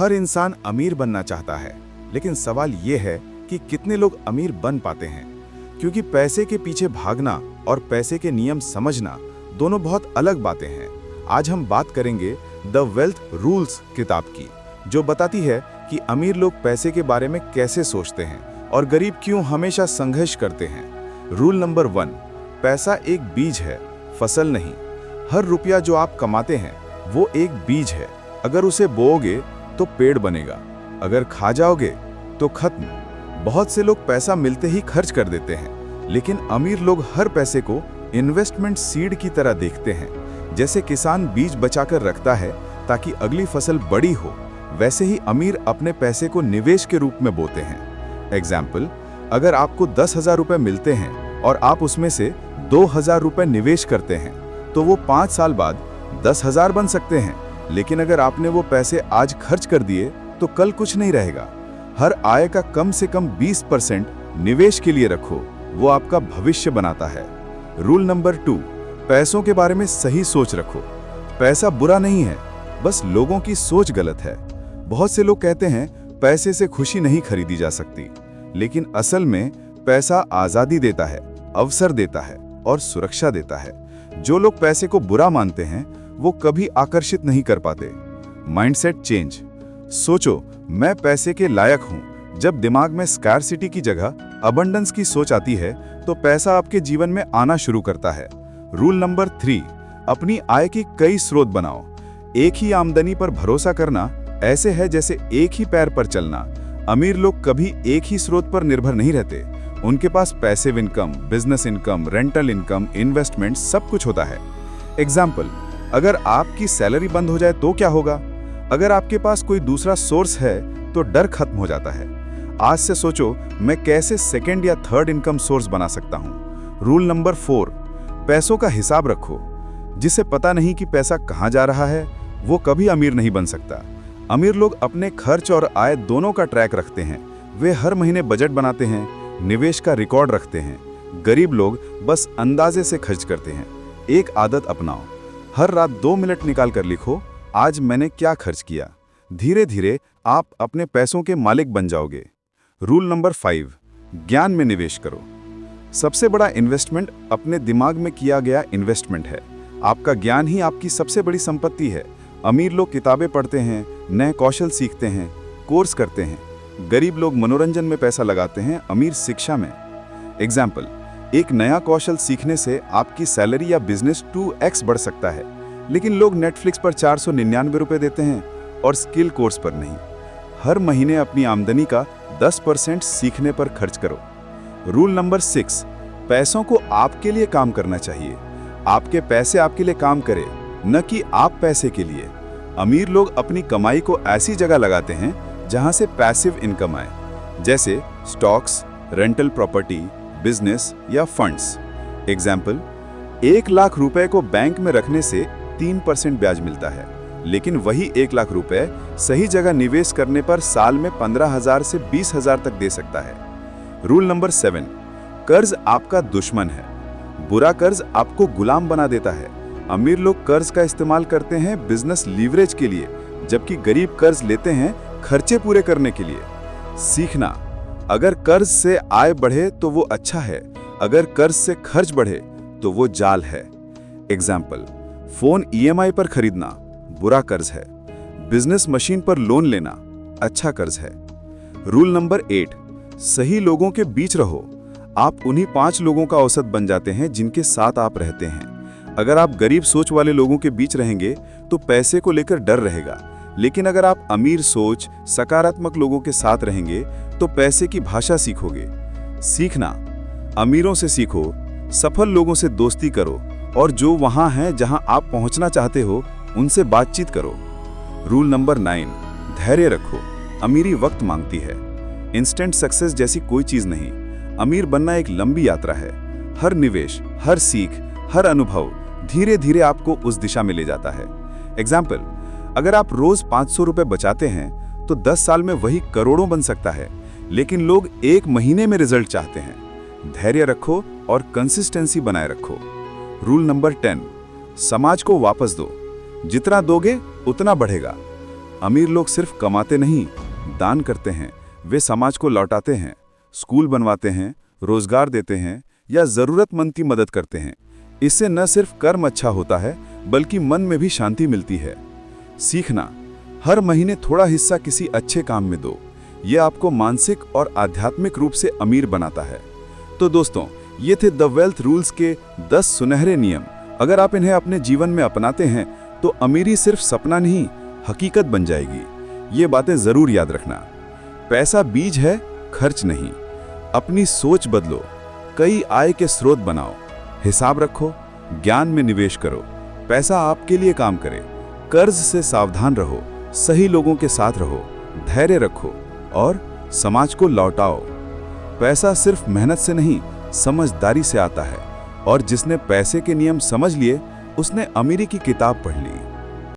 हर इंसान अमीर बनना चाहता है, लेकिन सवाल ये है कि कितने लोग अमीर बन पाते हैं। क्योंकि पैसे के पीछे भागना और पैसे के नियम समझना दोनों बहुत अलग बातें हैं। आज हम बात करेंगे द वेल्थ रूल्स किताब की, जो बताती है कि अमीर लोग पैसे के बारे में कैसे सोचते हैं और गरीब क्यों हमेशा संघर्ष करते हैं। रूल नंबर 1, पैसा एक बीज है, फसल नहीं। हर रुपया जो आप कमाते हैं वो एक बीज है। अगर उसे बोओगे तो पेड़ बनेगा, अगर खा जाओगे तो खत्म। बहुत से लोग पैसा मिलते ही खर्च कर देते हैं, लेकिन अमीर लोग हर पैसे को इन्वेस्टमेंट सीड की तरह देखते हैं। जैसे किसान बीज बचाकर रखता है ताकि अगली फसल बड़ी हो, वैसे ही अमीर अपने पैसे को निवेश के रूप में बोते हैं। एग्जाम्पल, अगर आपको 10,000 रुपये मिलते हैं और आप उसमें से 2,000 रुपये निवेश करते हैं, तो वो 5 साल बाद 10,000 बन सकते हैं। लेकिन अगर आपने वो पैसे आज खर्च कर दिए तो कल कुछ नहीं रहेगा। हर आय का कम से कम 20% निवेश के लिए रखो, वो आपका भविष्य बनाता है। रूल नंबर 2, पैसों के बारे में सही सोच रखो। पैसा बुरा नहीं है, बस लोगों की सोच गलत है। बहुत से लोग कहते हैं पैसे से खुशी नहीं खरीदी जा सकती, लेकिन असल में पैसा आजादी देता है, अवसर देता है और सुरक्षा देता है। जो लोग पैसे को बुरा मानते हैं वो कभी आकर्षित नहीं कर पाते। Mindset change. सोचो, मैं पैसे के लायक हूं। जब दिमाग में स्कार्सिटी की जगह अबंडेंस की सोच आती है तो पैसा आपके जीवन में आना शुरू करता है। रूल नंबर 3, अपनी आय की कई स्रोत बनाओ। एक ही आमदनी पर भरोसा करना ऐसे है जैसे एक ही पैर पर चलना। अमीर लोग कभी एक ही स्रोत पर निर्भर नहीं रहते। उनके पास passive income, business income, rental income, investment सब कुछ होता है। एग्जाम्पल, अगर आपकी सैलरी बंद हो जाए तो क्या होगा? अगर आपके पास कोई दूसरा सोर्स है तो डर खत्म हो जाता है। आज से सोचो, मैं कैसे सेकंड या थर्ड इनकम सोर्स बना सकता हूं। रूल नंबर 4, पैसों का हिसाब रखो। जिसे पता नहीं कि पैसा कहां जा रहा है वो कभी अमीर नहीं बन सकता। अमीर लोग अपने खर्च और आय दोनों का ट्रैक रखते हैं। वे हर महीने बजट बनाते हैं, निवेश का रिकॉर्ड रखते हैं। गरीब लोग बस अंदाजे से खर्च करते हैं। एक आदत अपनाओ, हर रात 2 मिनट निकाल कर लिखो, आज मैंने क्या खर्च किया। धीरे धीरे आप अपने पैसों के मालिक बन जाओगे। रूल नंबर 5, ज्ञान में निवेश करो। सबसे बड़ा इन्वेस्टमेंट अपने दिमाग में किया गया इन्वेस्टमेंट है। आपका ज्ञान ही आपकी सबसे बड़ी संपत्ति है। अमीर लोग किताबें पढ़ते हैं, नए कौशल सीखते हैं, कोर्स करते हैं। गरीब लोग मनोरंजन में पैसा लगाते हैं, अमीर शिक्षा में। एग्जाम्पल, एक नया कौशल सीखने से आपकी सैलरी या बिजनेस 2x बढ़ सकता है, लेकिन लोग नेटफ्लिक्स पर 499 रुपये देते हैं और स्किल कोर्स पर नहीं। हर महीने अपनी आमदनी का 10% सीखने पर खर्च करो। रूल नंबर 6, पैसों को आपके लिए काम करना चाहिए। आपके पैसे आपके लिए काम करें, न कि आप पैसे के लिए। अमीर लोग अपनी कमाई को ऐसी जगह लगाते हैं जहां से पैसिव इनकम आए, जैसे स्टॉक्स, रेंटल प्रॉपर्टी, बिजनेस या फंड्स। एग्जाम्पल, 1 लाख रुपए को बैंक में रखने से 3% ब्याज मिलता है, लेकिन वही 1 लाख रुपए सही जगह निवेश करने पर साल में 15,000 से 20,000 तक दे सकता है। रूल नंबर 7, कर्ज आपका दुश्मन है। बुरा कर्ज आपको गुलाम बना देता है। अमीर लोग कर्ज का इस्तेमाल करते हैं बिजनेस लीवरेज के लिए, जबकि गरीब कर्ज लेते हैं खर्चे पूरे करने के लिए। सीखना, अगर कर्ज से आय बढ़े तो वो अच्छा है, अगर कर्ज से खर्च बढ़े तो वो जाल है। एग्जाम्पल, फोन EMI पर खरीदना बुरा कर्ज है, बिजनेस मशीन पर लोन लेना अच्छा कर्ज है। रूल नंबर 8, सही लोगों के बीच रहो। आप उन्हीं 5 लोगों का औसत बन जाते हैं जिनके साथ आप रहते हैं। अगर आप गरीब सोच वाले लोगों के बीच रहेंगे तो पैसे को लेकर डर रहेगा, लेकिन अगर आप अमीर सोच, सकारात्मक लोगों के साथ रहेंगे तो पैसे की भाषा सीखोगे। सीखना, अमीरों से सीखो, सफल लोगों से दोस्ती करो और जो वहां हैं जहां आप पहुंचना चाहते हो उनसे बातचीत करो। रूल नंबर 9, धैर्य रखो। अमीरी वक्त मांगती है, इंस्टेंट सक्सेस जैसी कोई चीज नहीं। अमीर बनना एक लंबी यात्रा है। हर निवेश, हर सीख, हर अनुभव धीरे धीरे आपको उस दिशा में ले जाता है। एग्जाम्पल, अगर आप रोज 500 रुपए बचाते हैं तो 10 साल में वही करोड़ों बन सकता है, लेकिन लोग 1 महीने में रिजल्ट चाहते हैं। धैर्य रखो और कंसिस्टेंसी बनाए रखो। रूल नंबर 10, समाज को वापस दो। जितना दोगे उतना बढ़ेगा। अमीर लोग सिर्फ कमाते नहीं, दान करते हैं। वे समाज को लौटाते हैं, स्कूल बनवाते हैं, रोजगार देते हैं या जरूरतमंद की मदद करते हैं। इससे न सिर्फ कर्म अच्छा होता है, बल्कि मन में भी शांति मिलती है। सीखना, हर महीने थोड़ा हिस्सा किसी अच्छे काम में दो। ये आपको मानसिक और आध्यात्मिक रूप से अमीर बनाता है। तो दोस्तों, ये थे द वेल्थ रूल्स के 10 सुनहरे नियम। अगर आप इन्हें अपने जीवन में अपनाते हैं तो अमीरी सिर्फ सपना नहीं, हकीकत बन जाएगी। ये बातें जरूर याद रखना। पैसा बीज है, खर्च नहीं। अपनी सोच बदलो, कई आय के स्रोत बनाओ, हिसाब रखो, ज्ञान में निवेश करो, पैसा आपके लिए काम करे। कर्ज से सावधान रहो, सही लोगों के साथ रहो, धैर्य रखो और समाज को लौटाओ। पैसा सिर्फ मेहनत से नहीं, समझदारी से आता है, और जिसने पैसे के नियम समझ लिए उसने अमीरी की किताब पढ़ ली।